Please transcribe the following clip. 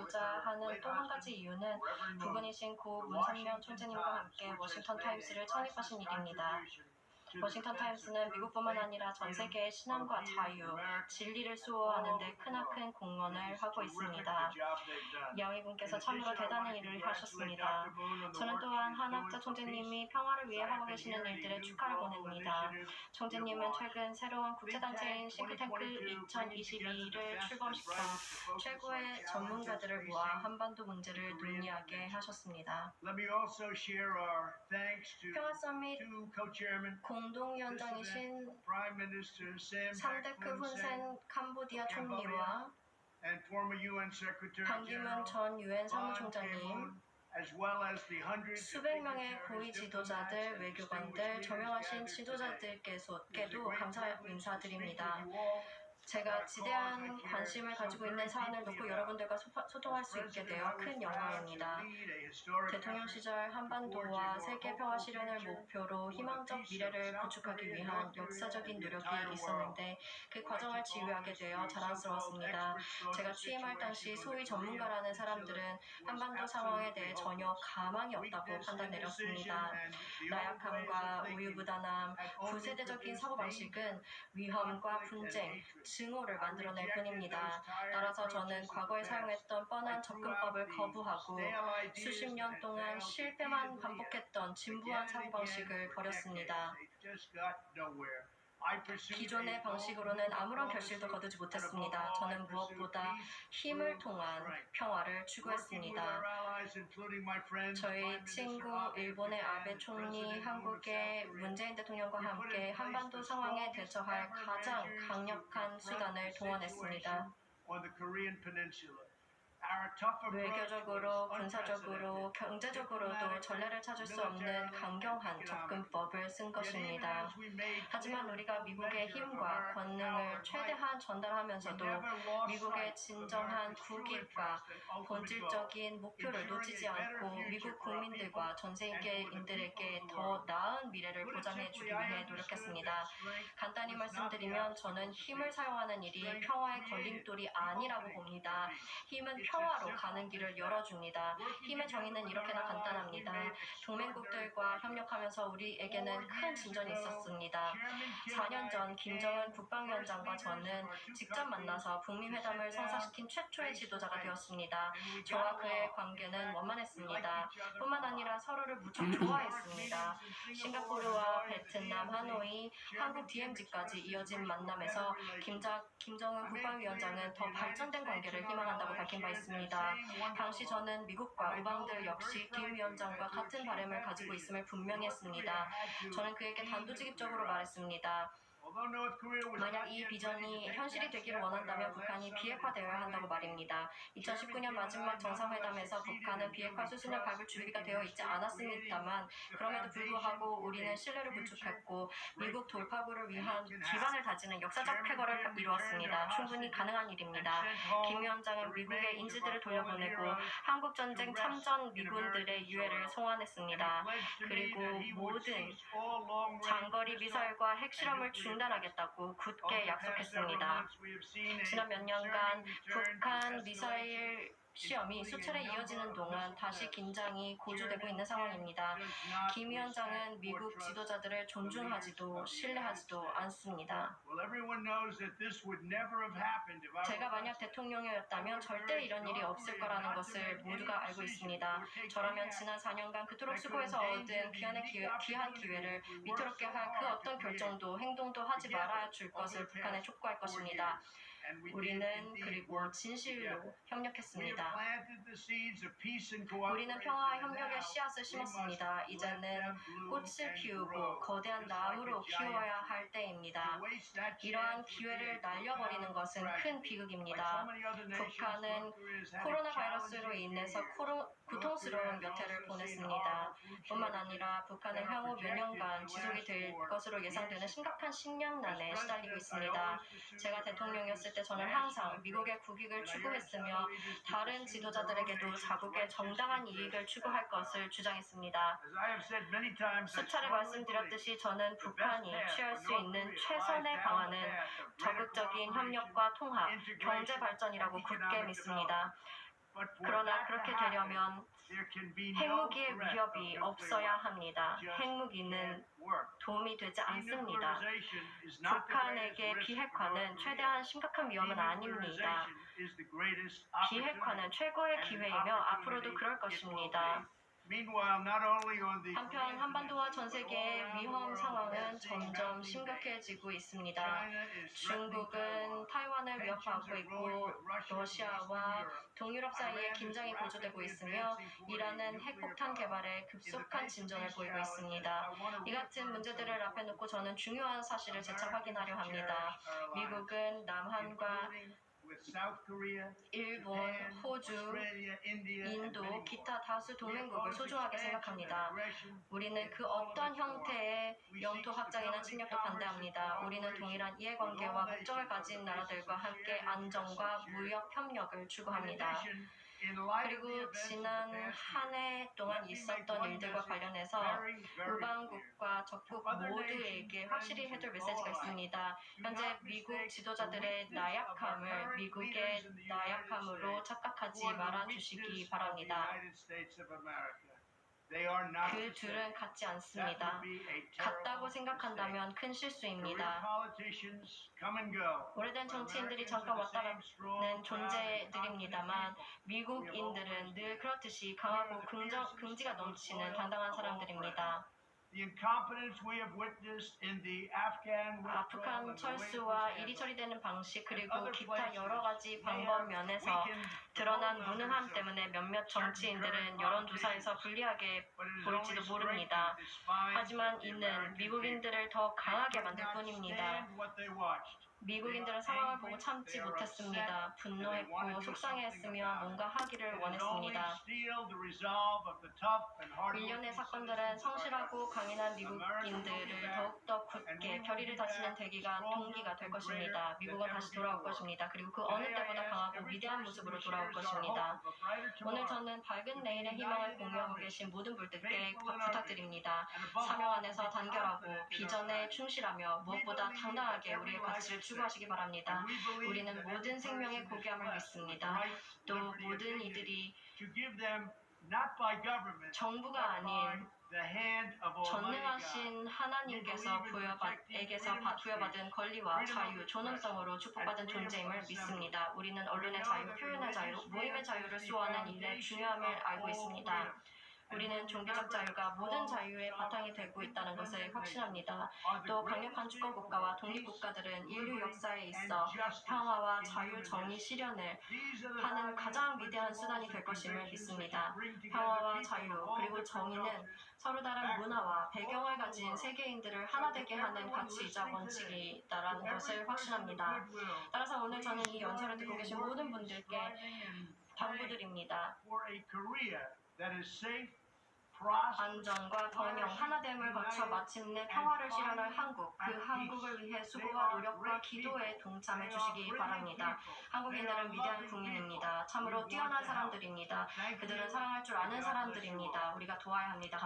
하고자 하는 또 한 가지 이유는 부근이신 고 문선명 총재님과 함께 워싱턴 타임스를 창립하신 일입니다. 워싱턴 타임스는 미국뿐만 아니라 전 세계의 신앙과 자유, 진리를 수호하는 데 크나큰 공헌을 하고 있습니다. 양희 분께서 참으로 대단한 일을 하셨습니다. 저는 또한 한학자 총재님이 평화를 위해 하고 계시는 일들에 축하를 보냅니다. 총재님은 최근 새로운 국제단체인 싱크탱크 2022를 출범시켜 최고의 전문가들을 모아 한반도 문제를 논의하게 하셨습니다. 평화 서밋 공동위원장이신 삼데크 훈센 캄보디아 총리와 반기문 전 유엔 사무총장님, 수백 명의 고위 지도자들, 외교관들, 저명하신 지도자들께도 감사 인사드립니다. 제가 지대한 관심을 가지고 있는 사안을 놓고 여러분들과 소통할 수 있게 되어 큰 영광입니다. 대통령 시절 한반도와 세계 평화 실현을 목표로 희망적 미래를 구축하기 위한 역사적인 노력이 있었는데 그 과정을 지휘하게 되어 자랑스러웠습니다. 제가 취임할 당시 소위 전문가라는 사람들은 한반도 상황에 대해 전혀 가망이 없다고 판단 내렸습니다. 나약함과 우유부단함, 구세대적인 사고방식은 위험과 분쟁, 증오를 만들어낼 뿐입니다. 따라서 저는 과거에 사용했던 뻔한 접근법을 거부하고 수십 년 동안 실패만 반복했던 진부한 사고방식을 버렸습니다. 기존의 방식으로는 아무런 결실도 거두지 못했습니다. 저는 무엇보다 힘을 통한 평화를 추구했습니다. 저희 친구 일본의 아베 총리, 한국의 문재인 대통령과 함께 한반도 상황에 대처할 가장 강력한 수단을 동원했습니다. 외교적으로, 군사적으로, 경제적으로도 전례를 찾을 수 없는 강경한 접근법을 쓴 것입니다. 하지만 우리가 미국의 힘과 권능을 최대한 전달하면서도 미국의 진정한 국익과 본질적인 목표를 놓치지 않고 미국 국민들과 전 세계인들에게 더 나은 미래를 보장해주기 위해 노력했습니다. 간단히 말씀드리면 저는 힘을 사용하는 일이 평화의 걸림돌이 아니라고 봅니다. 힘은 평화로 가는 길을 열어줍니다. 힘의 정의는 이렇게나 간단합니다. 동맹국들과 협력하면서 우리에게는 큰 진전이 있었습니다. 4년 전 김정은 국방위원장과 저는 직접 만나서 북미 회담을 성사시킨 최초의 지도자가 되었습니다. 저와 그의 관계는 원만했습니다. 뿐만 아니라 서로를 무척 좋아했습니다. 싱가포르와 베트남, 하노이, 한국 DMZ까지 이어진 만남에서 김정은 국방위원장은 더 발전된 관계를 희망한다고 밝힌 바 있습니다. 당시 저는 미국과 우방들 역시 김 위원장과 같은 바람을 가지고 있음을 분명히 했습니다. 저는 그에게 단도직입적으로 말했습니다. 만약 이 비전이 현실이 되기를 원한다면 북한이 비핵화되어야 한다고 말입니다. 2019년 마지막 정상회담에서 북한은 비핵화 수순을 밟을 준비가 되어 있지 않았습니다만 그럼에도 불구하고 우리는 신뢰를 구축했고 미국 돌파구를 위한 기반을 다지는 역사적 쾌거를 이루었습니다. 충분히 가능한 일입니다. 김 위원장은 미국의 인질들을 돌려보내고 한국전쟁 참전 미군들의 유해를 송환했습니다. 그리고 모든 장거리 미사일과 핵실험을 중단하겠다고 굳게 약속했습니다. 지난 몇 년간 북한 미사일 시험이 수차례 이어지는 동안 다시 긴장이 고조되고 있는 상황입니다. 김 위원장은 미국 지도자들을 존중하지도 신뢰하지도 않습니다. 제가 만약 대통령이었다면 절대 이런 일이 없을 거라는 것을 모두가 알고 있습니다. 저라면 지난 4년간 그토록 수고해서 얻은 귀한 기회를 위태롭게 할 그 어떤 결정도 행동도 하지 말아 줄 것을 북한에 촉구할 것입니다. 우리는 그리고 진실로 협력했습니다. 우리는 평화와 협력의 씨앗을 심었습니다. 이제는 꽃을 피우고 거대한 나무로 키워야 할 때입니다. 이러한 기회를 날려버리는 것은 큰 비극입니다. 북한은 코로나 바이러스로 인해서 고통스러운 몇 해를 보냈습니다. 뿐만 아니라 북한은 향후 몇 년간 지속이 될 것으로 예상되는 심각한 식량난에 시달리고 있습니다. 제가 대통령이었을 때 저는 항상 미국의 국익을 추구했으며 다른 지도자들에게도 자국의 정당한 이익을 추구할 것을 주장했습니다. 수차례 말씀드렸듯이 저는 북한이 취할 수 있는 최선의 방안은 적극적인 협력과 통합, 경제 발전이라고 굳게 믿습니다. 그러나 그렇게 되려면 핵무기의 위협이 없어야 합니다. 핵무기는 도움이 되지 않습니다. 북한에게 비핵화는 최대한 심각한 위험은 아닙니다. 비핵화는 최고의 기회이며 앞으로도 그럴 것입니다. 한편 한반도와 전 세계의 위험 상황은 점점 심각해지고 있습니다. 중국은 타이완을 위협하고 있고 러시아와 동유럽 사이에 긴장이 고조되고 있으며 이란은 핵폭탄 개발에 급속한 진전을 보이고 있습니다. 이 같은 문제들을 앞에 놓고 저는 중요한 사실을 재차 확인하려 합니다. 미국은 남한과 일본, 호주, 인도, 기타 다수 동맹국을 소중하게 생각합니다. 우리는 그 어떤 형태의 영토 확장이나 침략도 반대합니다. 우리는 동일한 이해관계와 목적을 가진 나라들과 함께 안정과 무역 협력을 추구합니다. 그리고 지난 한 해 동안 있었던 일들과 관련해서 우방국과 적국 모두에게 확실히 해둘 메시지가 있습니다. 현재 미국 지도자들의 나약함을 미국의 나약함으로 착각하지 말아주시기 바랍니다. 그 둘은 같지 않습니다. 같다고 생각한다면 큰 실수입니다. 오래된 정치인들이 잠깐 왔다 가는 존재들입니다만 미국인들은 늘 그렇듯이 강하고 긍지가 넘치는 당당한 사람들입니다. 아프간 철수와 일이 처리되는 방식 그리고 기타 여러 가지 방법 면에서 드러난 무능함 때문에 몇몇 정치인들은 여론조사에서 불리하게 보일지도 모릅니다. 하지만 이는 미국인들을 더 강하게 만들 뿐입니다. 미국인들은 상황을 보고 참지 못했습니다. 분노했고 속상해했으며 뭔가 하기를 원했습니다. 일련의 사건들은 성실하고 강인한 미국인들을 더욱더 굳게 결의를 다지는 동기가 될 것입니다. 미국은 다시 돌아올 것입니다. 그리고 그 어느 때보다 강하고 위대한 모습으로 돌아올 것입니다. 오늘 저는 밝은 내일의 희망을 공유하고 계신 모든 분들께 부탁드립니다. 사명 안에서 단결하고 비전에 충실하며 무엇보다 당당하게 우리의 가치를 추구하시기 바랍니다. 우리는 모든 생명의 고귀함을 믿습니다. 또 모든 이들이 정부가 아닌 전능하신 하나님께서 부여받은 권리와 자유, 존엄성으로 축복받은 존재임을 믿습니다. 우리는 언론의 자유, 표현의 자유, 모임의 자유를 수호하는 일의 중요함을 알고 있습니다. 우리는 종교적 자유가 모든 자유의 바탕이 되고 있다는 것을 확신합니다. 또 강력한 주권국가와 독립국가들은 인류 역사에 있어 평화와 자유, 정의, 실현을 하는 가장 위대한 수단이 될 것임을 믿습니다. 평화와 자유, 그리고 정의는 서로 다른 문화와 배경을 가진 세계인들을 하나 되게 하는 가치이자 원칙이다라는 것을 확신합니다. 따라서 오늘 저는 이 연설을 듣고 계신 모든 분들께 당부드립니다. 안전과 번영, 하나됨을 거쳐 마침내 평화를 실현할 한국, 그 한국을 위해 수고와 노력과 기도에 동참해 주시기 바랍니다. 한국인들은 위대한 국민입니다. 참으로 뛰어난 사람들입니다. 그들은 사랑할 줄 아는 사람들입니다. 우리가 도와야 합니다.